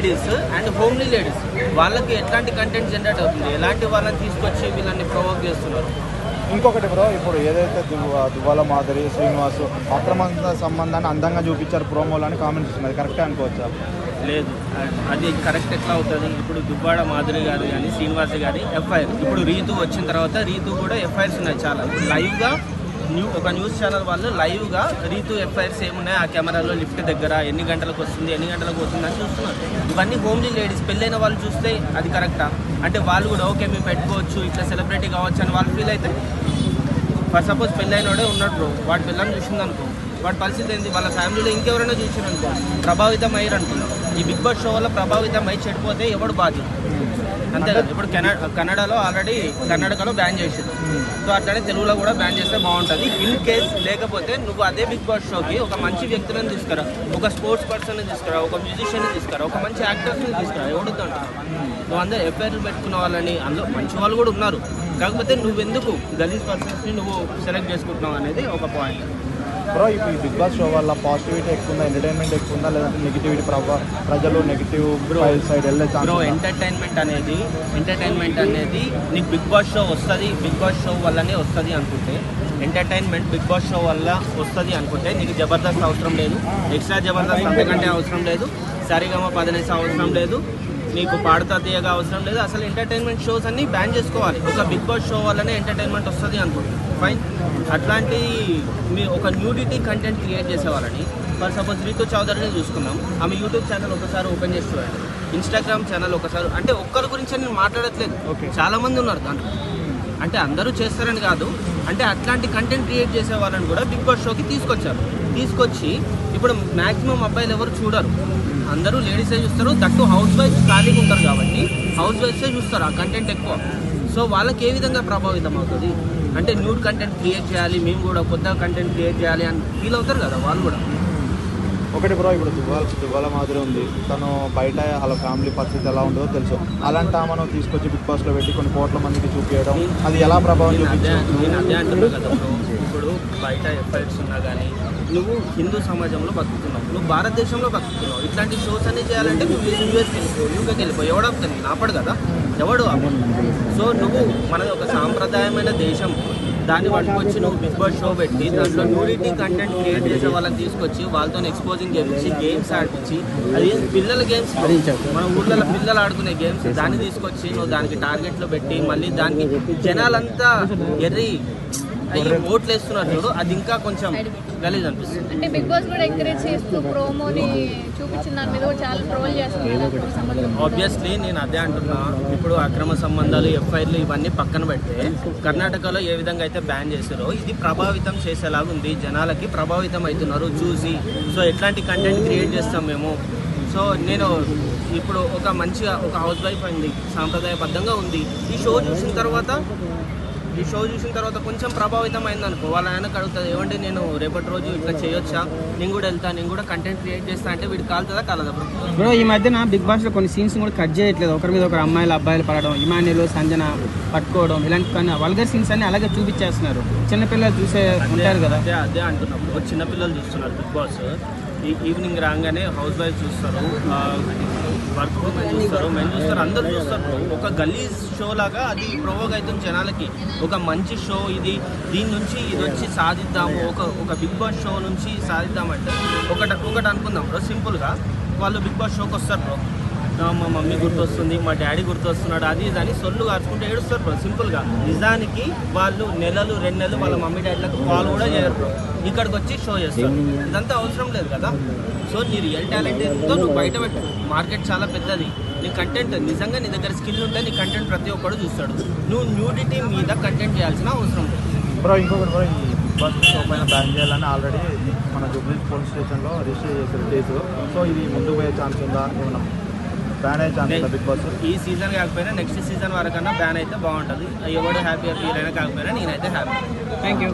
Ladies and homely ladies వాళ్ళకి ఎట్లాంటి content generate అవుతుంది, ఎలాంటి వాళ్ళని తీసుకొచ్చి వీళ్ళని ప్రొవోక్ చేస్తున్నారు. ఇంకొకటి బ్రో, ఇప్పుడు ఏదైతే దువ్వాల మాధురి శ్రీనివాసు అక్రమ సంబంధాన్ని అందంగా చూపించారు ప్రోమోలు అని కామెంట్స్ ఇస్తున్నారు, కరెక్టే అనుకోవచ్చా? లేదు, అది కరెక్ట్ ఎట్లా అవుతుంది? ఇప్పుడు దువ్వాడ మాధురి గారు కానీ శ్రీనివాస్ గారి ఎఫ్ఐఆర్, ఇప్పుడు రీతు వచ్చిన తర్వాత రీతు కూడా ఎఫ్ఐఆర్స్ ఉన్నాయి చాలా. లైవ్గా ఒక న్యూస్ ఛానల్ వాళ్ళు లైవ్గా రీతు ఎఫ్ఐఆర్స్ ఏమున్నాయి, ఆ కెమెరాలో లిఫ్ట్ దగ్గర ఎన్ని గంటలకు వస్తుంది ఎన్ని గంటలకు వస్తుంది అని చూస్తున్నారు. ఇవన్నీ హోమ్లీ లేడీస్, పెళ్ళైన వాళ్ళు చూస్తే అది కరెక్టా? అంటే వాళ్ళు కూడా ఓకే మేము పెట్టుకోవచ్చు, ఇట్లా సెలబ్రిటీ కావచ్చు అని వాళ్ళు ఫీల్ అయితే, ఫర్ సపోజ్ పెళ్ళైనోడే ఉన్నట్టు వాడి పిల్లల్ని చూసిందనుకో, వాడి పరిస్థితి ఏంటి? వాళ్ళ ఫ్యామిలీలో ఇంకెవరైనా చూసిరనుకో ప్రభావితం అయ్యారు అనుకున్నాం. ఈ బిగ్ బాస్ షో వల్ల ప్రభావితం అయ్యి చెడిపోతే ఎవడు బాధ్యత? అంతే కదా. ఇప్పుడు కన్నడలో ఆల్రెడీ కర్ణాటకలో బ్యాన్ చేసారు, సో అట్లనే తెలుగులో కూడా బ్యాన్ చేస్తే బాగుంటుంది. ఇన్ కేస్ లేకపోతే నువ్వు అదే బిగ్ బాస్ షోకి ఒక మంచి వ్యక్తులను తీసుకురా, ఒక స్పోర్ట్స్ పర్సన్ని తీసుకురా, ఒక మ్యూజిషియన్ని తీసుకురా, ఒక మంచి యాక్టర్స్ని తీసుకురా. ఎవడుతో నువ్వు అందరూ ఎఫ్ఐఆర్లు పెట్టుకున్న వాళ్ళని, అందులో మంచి వాళ్ళు కూడా ఉన్నారు, కాకపోతే నువ్వెందుకు గలీజ్ పర్సన్స్ని నువ్వు సెలెక్ట్ చేసుకుంటున్నావు అనేది ఒక పాయింట్. బ్రో ఇప్పుడు ఈ బిగ్ బాస్ షో వల్ల పాజిటివిటీ ఎక్కువ ఉందా, ఎంటర్టైన్మెంట్ ఎక్కువ ఉందా, లేదంటే నెగిటివిటీ ప్రజలు నెగిటివ్ సైడ్ వెళ్ళే ఛాన్స్? బ్రో ఎంటర్టైన్మెంట్ అనేది నీకు బిగ్ బాస్ షో వస్తుంది, బిగ్ బాస్ షో వల్లనే వస్తుంది అనుకుంటే, ఎంటర్టైన్మెంట్ బిగ్ బాస్ షో వల్ల వస్తుంది అనుకుంటే నీకు జబర్దస్త్ అవసరం లేదు, ఎక్స్ట్రా జబర్దస్త్ అంతకంటే అవసరం లేదు, సరిగమ పదనేసి అవసరం లేదు, నీకు పాడుతా తీయగా అవసరం లేదు. అసలు ఎంటర్టైన్మెంట్ షోస్ అన్నీ బ్యాన్ చేసుకోవాలి. ఒక బిగ్ బాస్ షో వల్లనే ఎంటర్టైన్మెంట్ వస్తుంది అనుకుంటుంది, ఫైన్. అట్లాంటి మీ ఒక న్యూడిటీ కంటెంట్ క్రియేట్ చేసేవాళ్ళని, ఫర్ సపోజ్ రీతు చౌదరిని చూసుకున్నాం, ఆమె యూట్యూబ్ ఛానల్ ఒకసారి ఓపెన్ చేసి చూడండి, ఇన్స్టాగ్రామ్ ఛానల్ ఒకసారి, అంటే ఒక్కరి గురించి నేను మాట్లాడట్లేదు, చాలామంది ఉన్నారు దాంట్లో, అంటే అందరూ చేస్తారని కాదు, అంటే అట్లాంటి కంటెంట్ క్రియేట్ చేసే వాళ్ళని కూడా బిగ్ బాస్ షోకి తీసుకొచ్చి ఇప్పుడు మ్యాక్సిమం అబ్బాయిలు ఎవరు చూడరు, అందరూ లేడీసే చూస్తారు. దట్టు హౌస్ వైఫ్ ఖాళీగా ఉంటారు కాబట్టి హౌస్ వైఫ్సే చూస్తారు ఆ కంటెంట్ ఎక్కువ. సో వాళ్ళకి ఏ విధంగా ప్రభావితం అవుతుంది అంటే, న్యూడ్ కంటెంట్ క్రియేట్ చేయాలి, మేము కూడా కొత్త కంటెంట్ క్రియేట్ చేయాలి అని ఫీల్ అవుతారు కదా వాళ్ళు కూడా. ఒకటి బ్రో, ఇప్పుడు దువ్వాల మాదిరి ఉంది, తను బయట వాళ్ళ ఫ్యామిలీ పరిస్థితి ఎలా ఉంటుందో తెలుసు, అలాంటి మనం తీసుకొచ్చి బిగ్ బాస్లో పెట్టి కొన్ని కోట్ల మందికి చూపించడం, అది ఎలా ప్రభావం చూపించింది? నేను అదే అంటున్నాను కదా బ్రో, ఇప్పుడు బయట ఎఫ్ఐఆర్స్ ఉన్నా కానీ నువ్వు హిందూ సమాజంలో బతుకుతున్నావు, నువ్వు భారతదేశంలో బతుకుతున్నావు, ఇట్లాంటి షోస్ అన్నీ చేయాలంటే నువ్వు యూఎస్కి వెళ్ళిపో, యూకేకి వెళ్ళిపో, ఎవడవుతుంది నాపడు కదా, ఎవడు అవ్వడు. సో నువ్వు మనది ఒక సాంప్రదాయమైన దేశం, దాన్ని పట్టుకొచ్చి నువ్వు బిగ్ బాస్ షో పెట్టి దాంట్లో న్యూడిటీ కంటెంట్ క్రియేట్ చేసే వాళ్ళని తీసుకొచ్చి వాళ్ళతో ఎక్స్పోజింగ్ చేయించి గేమ్స్ ఆడిపించి, అది పిల్లల గేమ్స్, మన ఊళ్ళలో పిల్లలు ఆడుకునే గేమ్స్, దాన్ని తీసుకొచ్చి నువ్వు దానికి టార్గెట్లో పెట్టి మళ్ళీ దానికి జనాలంతా ఎర్రి అయ్యి ఓట్లు వేస్తున్నారు చూడు, అది ఇంకా కొంచెం గలీజ్ అనిపిస్తుంది. అంటే బిగ్ బాస్ కూడా ఎంకరేజ్ చేస్తూ ప్రోమోని చూపించిన దాని మీద చాలా ట్రోల్ చేస్తున్నారు. ఆబ్వియస్లీ నేను అదే అంటున్నా, ఇప్పుడు అక్రమ సంబంధాలు ఎఫ్ఐఆర్లు ఇవన్నీ పక్కన పెడితే కర్ణాటకలో ఏ విధంగా అయితే బ్యాన్ చేశారో ఇది ప్రభావితం చేసేలాగా ఉంది, జనాలకి ప్రభావితం అవుతున్నారు చూసి. సో ఎట్లాంటి కంటెంట్ క్రియేట్ చేస్తాం మేము. సో నేను ఇప్పుడు ఒక మంచిగా ఒక హౌస్ వైఫ్ అయింది, సాంప్రదాయబద్ధంగా ఉంది, ఈ షో చూసిన తర్వాత కొంచెం ప్రభావితం అయింది అనుకో, వాళ్ళ ఆయనకు అడుగుతుంది, ఏమంటే నేను రేపటి రోజు ఇట్లా చేయొచ్చా, నేను కూడా వెళ్తాను, నేను కూడా కంటెంట్ క్రియేట్ చేస్తా అంటే వీడు కాలుతుందా కాలదా బ్రో? ఈ మధ్యన బిగ్ బాస్లో కొన్ని సీన్స్ కూడా కట్ చేయట్లేదు, ఒకరి మీద ఒకరు అమ్మాయిలు అబ్బాయిలు పడడం, ఇమాన్యులు సంజన పట్టుకోవడం, ఇలాంటి కొన్ని వల్గర్ సీన్స్ అన్ని అలాగే చూపించేస్తున్నారు, చిన్నపిల్లలు చూసే ఉంటారు కదా. అదే అంటున్నప్పుడు చిన్నపిల్లలు చూస్తున్నారు బిగ్ బాస్, ఈవినింగ్ రాగానే హౌస్ వైఫ్ చూస్తారు, వర్క్ ఉమెన్ చూస్తారు, మెన్ చూస్తారు, అందరూ చూస్తారు. ఒక గలీజ్ షో లాగా అది ప్రొవోక్ అవుతుంది జనాలకి. ఒక మంచి షో ఇది, దీని నుంచి ఇది వచ్చి సాధిద్దాము, ఒక బిగ్ బాస్ షో నుంచి సాధిద్దామంటే ఒకటి అనుకుందాం బ్రో, సింపుల్గా వాళ్ళు బిగ్ బాస్ షోకి వస్తారు బ్రో, మా మమ్మీ గుర్తొస్తుంది, మా డాడీ గుర్తొస్తున్నాడు, అది ఇది అని సొల్లు కాచుకుంటే ఏడుస్తారు బ్రో సింపుల్గా. నిజానికి వాళ్ళు 2 నెలలు వాళ్ళ మమ్మీ డాడీలకు కాల్ కూడా చేయరు బ్రో, ఇక్కడికి వచ్చి షో చేస్తారు. ఇదంతా అవసరం లేదు కదా. సో నీ రియల్ టాలెంట్ ఏంటో నువ్వు బయట పెట్టు, మార్కెట్ చాలా పెద్దది, నీ కంటెంట్ నిజంగా నీ దగ్గర స్కిల్ ఉంటే నీ కంటెంట్ ప్రతి ఒక్కడు చూస్తాడు. నువ్వు న్యూడిటీ మీద కంటెంట్ చేయాల్సిన అవసరం లేదు బ్రో. ఇంకొకటి బ్రో, ఈ బిగ్ బాస్ షో పైన బ్యాన్ చేయాలని ఆల్రెడీ మన జూబ్లీ పోలీస్ స్టేషన్లో రిజిస్టర్ చేశారు కేసు. సో ఇది ముందుకు పోయే ఛాన్స్ ఉందా, ఏమన్నా బ్యాన్ అయ్యే ఛాన్స్ ఉందా బిగ్ బాస్? ఈ సీజన్ కాకపోయినా నెక్స్ట్ సీజన్ వరకన్నా బ్యాన్ అయితే బాగుంటుంది, ఎవడు హ్యాపీగా ఫీల్ అయినా కాకపోయినా నేనైతే హ్యాపీ. Thank you.